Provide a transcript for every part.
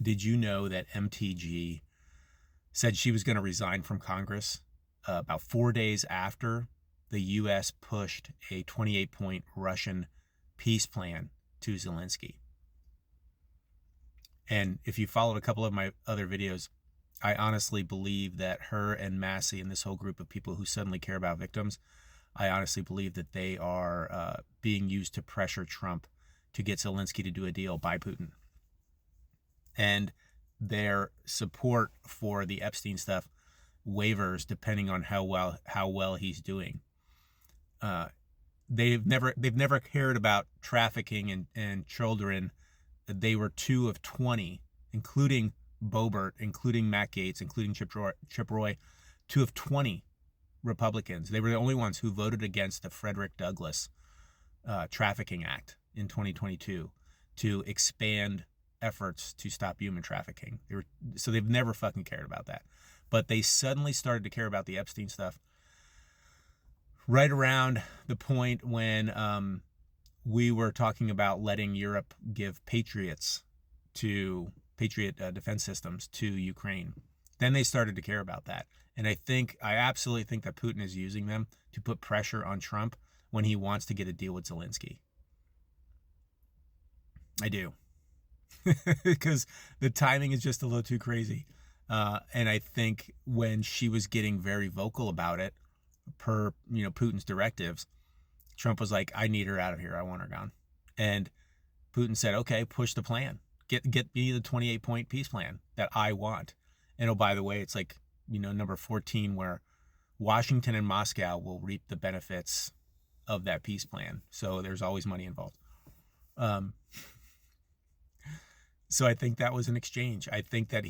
Did you know that MTG said she was going to resign from Congress about 4 days after the U.S. pushed a 28-point Russian peace plan to Zelensky? And if you followed a couple of my other videos, I honestly believe that her and Massey and this whole group of people who suddenly care about victims, I honestly believe that they are being used to pressure Trump to get Zelensky to do a deal by Putin. And their support for the Epstein stuff wavers depending on how well he's doing. They've never cared about trafficking and children. They were 2 of 20, including Boebert, including Matt Gaetz, including Chip Roy, 2 of 20 Republicans. They were the only ones who voted against the Frederick Douglass Trafficking Act in 2022 to expand efforts to stop human trafficking. So they've never fucking cared about that. But they suddenly started to care about the Epstein stuff right around the point when we were talking about letting Europe give Patriot defense systems to Ukraine. Then they started to care about that. And I absolutely think that Putin is using them to put pressure on Trump when he wants to get a deal with Zelensky. I do. Because the timing is just a little too crazy. And I think when she was getting very vocal about it, per Putin's directives, Trump was like, I need her out of here. I want her gone. And Putin said, okay, push the plan. Get me the 28-point peace plan that I want. And oh, by the way, it's like, number 14, where Washington and Moscow will reap the benefits of that peace plan. So there's always money involved. So I think that was an exchange. I think that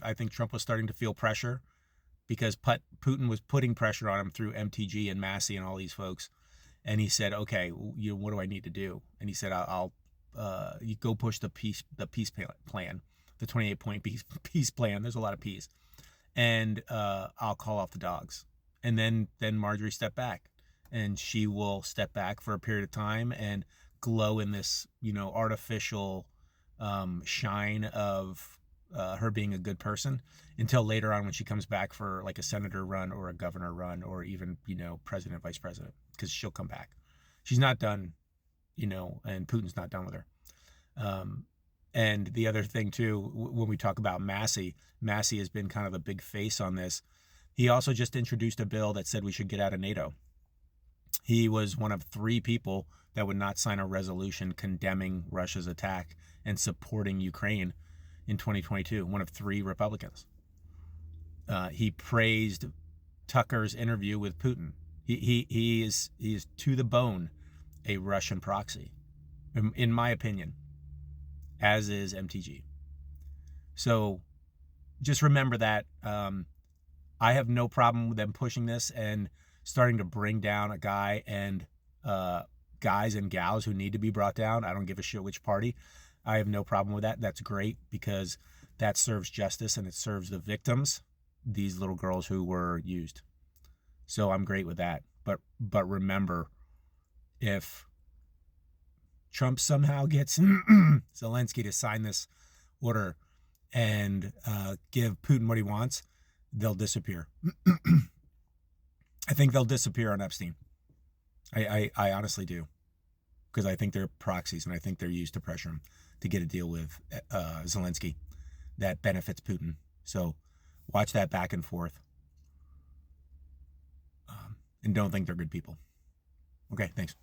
I think Trump was starting to feel pressure because Putin was putting pressure on him through MTG and Massey and all these folks. And he said, okay, what do I need to do? And he said, you go push the peace plan, the 28-point peace plan. There's a lot of peace. And I'll call off the dogs. And then Marjorie stepped back, and she will step back for a period of time and glow in this, artificial shine of her being a good person until later on when she comes back for like a senator run or a governor run or even, president, vice president, because she'll come back. She's not done, and Putin's not done with her. And the other thing too, when we talk about Massey has been kind of a big face on this. He also just introduced a bill that said we should get out of NATO. He was one of 3 people that would not sign a resolution condemning Russia's attack and supporting Ukraine in 2022. One of 3 Republicans. He praised Tucker's interview with Putin. He is to the bone a Russian proxy, in my opinion, as is MTG. So just remember that. I have no problem with them pushing this and starting to bring down a guy and guys and gals who need to be brought down. I don't give a shit which party. I have no problem with that. That's great because that serves justice and it serves the victims, these little girls who were used. So I'm great with that. But remember, if Trump somehow gets Zelensky to sign this order and give Putin what he wants, they'll disappear. I think they'll disappear on Epstein. I honestly do, because I think they're proxies and I think they're used to pressure him to get a deal with Zelensky that benefits Putin. So watch that back and forth, and don't think they're good people. Okay, thanks.